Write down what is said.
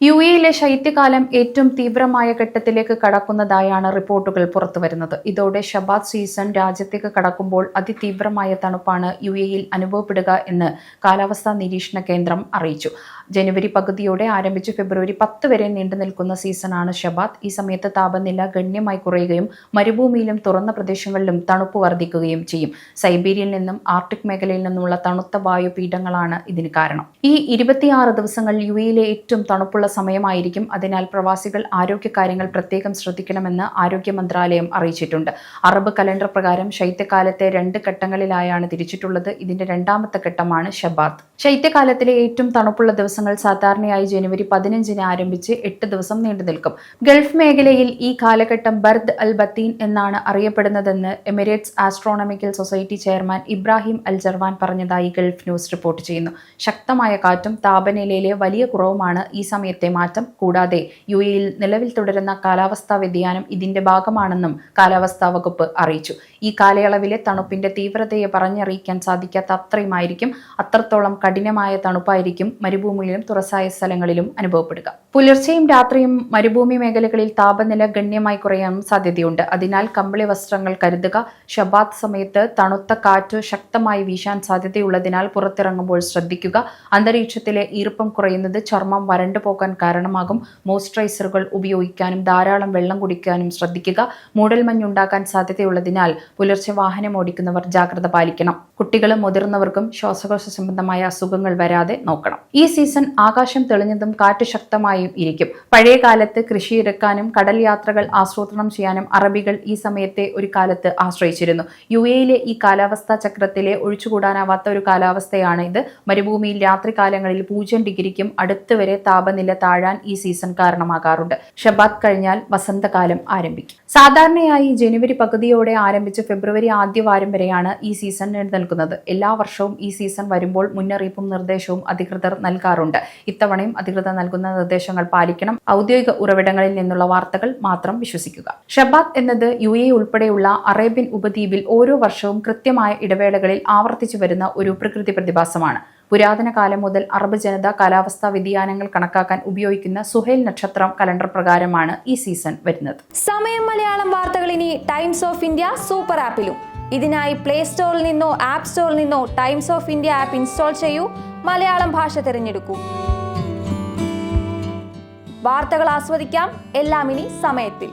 യുഎയിലെ ശൈത്യകാലം ഏറ്റവും തീവ്രമായ ഘട്ടത്തിലേക്ക് കടക്കുന്നതായാണ് റിപ്പോർട്ടുകൾ പുറത്തുവരുന്നത്. ഇതോടെ ഷബാത്ത് സീസൺ രാജ്യത്തേക്ക് കടക്കുമ്പോൾ അതിതീവ്രമായ തണുപ്പാണ് യുഎയിൽ അനുഭവപ്പെടുക എന്ന് കാലാവസ്ഥാ നിരീക്ഷണ കേന്ദ്രം അറിയിച്ചു. ജനുവരി പകുതിയോടെ ആരംഭിച്ച് ഫെബ്രുവരി 10 വരെ നീണ്ടുനിൽക്കുന്ന സീസണാണ് ഷബാത്ത്. ഈ സമയത്ത് താപനില ഗണ്യമായി കുറയുകയും മരുഭൂമിയിലും തുറന്ന പ്രദേശങ്ങളിലും തണുപ്പ് വർദ്ധിക്കുകയും ചെയ്യും. സൈബീരിയയിൽ നിന്നും ആർട്ടിക് മേഖലയിൽ നിന്നുമുള്ള തണുത്ത വായുപീഠങ്ങളാണ് ഇതിന് കാരണം. ഈ 26 ദിവസങ്ങൾ യുഎയിലെ ഏറ്റവും തണുപ്പുള്ള സമയമായിരിക്കും. അതിനാൽ പ്രവാസികൾ ആരോഗ്യകാര്യങ്ങൾ പ്രത്യേകം ശ്രദ്ധിക്കണമെന്ന് ആരോഗ്യ മന്ത്രാലയം അറിയിച്ചിട്ടുണ്ട്. അറബ് കലണ്ടർ പ്രകാരം ശൈത്യകാലത്തെ 2 ഘട്ടങ്ങളിലായാണ് തിരിച്ചിട്ടുള്ളത്. ഇതിന്റെ രണ്ടാമത്തെ ഘട്ടമാണ് ഷബാത്ത്. ശൈത്യകാലത്തിലെ ഏറ്റവും തണുപ്പുള്ള ദിവസങ്ങൾ സാധാരണയായി ജനുവരി 15-ന് ആരംഭിച്ച് 8 ദിവസം നീണ്ടുനിൽക്കും. ഗൾഫ് മേഖലയിൽ ഈ കാലഘട്ടം ബർദ് അൽ ബത്തീൻ എന്നാണ് അറിയപ്പെടുന്നതെന്ന് Emirates Astronomical Society chairman Ibrahim Al Jarwan പറഞ്ഞതായി ഗൾഫ് ന്യൂസ് റിപ്പോർട്ട് ചെയ്യുന്നു. ശക്തമായ കാറ്റും താപനിലയിലെ വലിയ കുറവുമാണ് ഈ സമയത്തെ മാറ്റം. കൂടാതെ യുഎയിൽ നിലവിൽ തുടരുന്ന കാലാവസ്ഥാ വ്യതിയാനം ഇതിന്റെ ഭാഗമാണെന്നും കാലാവസ്ഥാ വകുപ്പ് അറിയിച്ചു. ഈ കാലയളവിലെ തണുപ്പിന്റെ തീവ്രതയെ പറഞ്ഞറിയിക്കാൻ സാധിക്കാത്ത അത്രയുമായിരിക്കും. അത്രത്തോളം കഠിനമായ തണുപ്പായിരിക്കും മരുഭൂമിയിലും തുറസായ സ്ഥലങ്ങളിലും അനുഭവപ്പെടുക. പുലർച്ചെയും രാത്രിയും മരുഭൂമി മേഖലകളിൽ താപനില ഗണ്യമായി കുറയാനും സാധ്യതയുണ്ട്. അതിനാൽ കമ്പിളി വസ്ത്രങ്ങൾ കരുതുക. ഷബാത്ത് സമയത്ത് തണുത്ത കാറ്റ് ശക്തമായി വീശാൻ സാധ്യതയുള്ളതിനാൽ പുറത്തിറങ്ങുമ്പോൾ ശ്രദ്ധിക്കുക. അന്തരീക്ഷത്തിലെ ഈർപ്പം കുറയുന്നത് ചർമ്മം വരണ്ടു പോകാൻ കാരണമാകും. മോയ്സ്ചറൈസറുകൾ ഉപയോഗിക്കാനും ധാരാളം വെള്ളം കുടിക്കാനും ശ്രദ്ധിക്കുക. മൂടൽമഞ്ഞുണ്ടാകാൻ സാധ്യതയുള്ളതിനാൽ പുലർച്ചെ വാഹനം ഓടിക്കുന്നവർ ജാഗ്രത പാലിക്കണം. കുട്ടികളും മുതിർന്നവർക്കും ശ്വാസകോശ സംബന്ധമായ അസുഖങ്ങൾ വരാതെ നോക്കണം. ഈ സീസൺ ആകാശം തെളിഞ്ഞതും കാറ്റ് ശക്തമായും ഇരിക്കും. പഴയ കാലത്ത് കൃഷി ഇറക്കാനും കടൽ യാത്രകൾ ആസൂത്രണം ചെയ്യാനും അറബികൾ ഈ സമയത്തെ ഒരു കാലത്ത് ആശ്രയിച്ചിരുന്നു. യുഎയിലെ ഈ കാലാവസ്ഥാ ചക്രത്തിലെ ഒഴിച്ചുകൂടാനാവാത്ത ഒരു കാലാവസ്ഥയാണ് ഇത്. മരുഭൂമിയിൽ രാത്രികാലങ്ങളിൽ 0 ഡിഗ്രിക്കും അടുത്ത് വരെ താപനില താഴാൻ ഈ സീസൺ കാരണമാകാറുണ്ട്. ഷബാത്ത് കഴിഞ്ഞാൽ വസന്തകാലം ആരംഭിക്കും. സാധാരണയായി ജനുവരി പകുതിയോടെ ആരംഭിച്ച് ഫെബ്രുവരി ആദ്യവാരം വരെയാണ് ഈ സീസൺ നിലനിൽക്കുന്നത്. എല്ലാ വർഷവും ഈ സീസൺ വരുമ്പോൾ മുന്നറിയിപ്പും നിർദ്ദേശവും അധികൃതർ നൽകാറുണ്ട്. ഇത്തവണയും അധികൃതർ നൽകുന്ന നിർദ്ദേശങ്ങൾ പാലിക്കണം. ഔദ്യോഗിക ഉറവിടങ്ങളിൽ നിന്നുള്ള വാർത്തകൾ മാത്രം വിശ്വസിക്കുക. ഷബാത്ത് എന്നത് യുഎഇ ഉൾപ്പെടെയുള്ള അറേബ്യൻ ഉപദ്വീപിൽ ഓരോ വർഷവും കൃത്യമായ ഇടവേളകളിൽ ആവർത്തിച്ചു വരുന്ന ഒരു പ്രകൃതി പ്രതിഭാസമാണ്. പുരാതന കാലം മുതൽ അറബ് ജനത കാലാവസ്ഥാ വ്യതിയാനങ്ങൾ കണക്കാക്കാൻ ഉപയോഗിക്കുന്ന സുഹൈൽ നക്ഷത്രം കലണ്ടർ പ്രകാരമാണ് ഈ സീസൺ വരുന്നത്. സമയം മലയാളം വാർത്തകൾ ഇനി ടൈംസ് ഓഫ് ഇന്ത്യ സൂപ്പർ ആപ്പിലും. ഇതിനായി പ്ലേ സ്റ്റോറിൽ നിന്നോ ആപ്പ് സ്റ്റോറിൽ നിന്നോ times of India app install ചെയ്യൂ. മലയാളം ഭാഷ തിരഞ്ഞെടുക്കൂ. വാർത്തകൾ ആസ്വദിക്കാം. എല്ലാം ഇനി സമയത്തിൽ.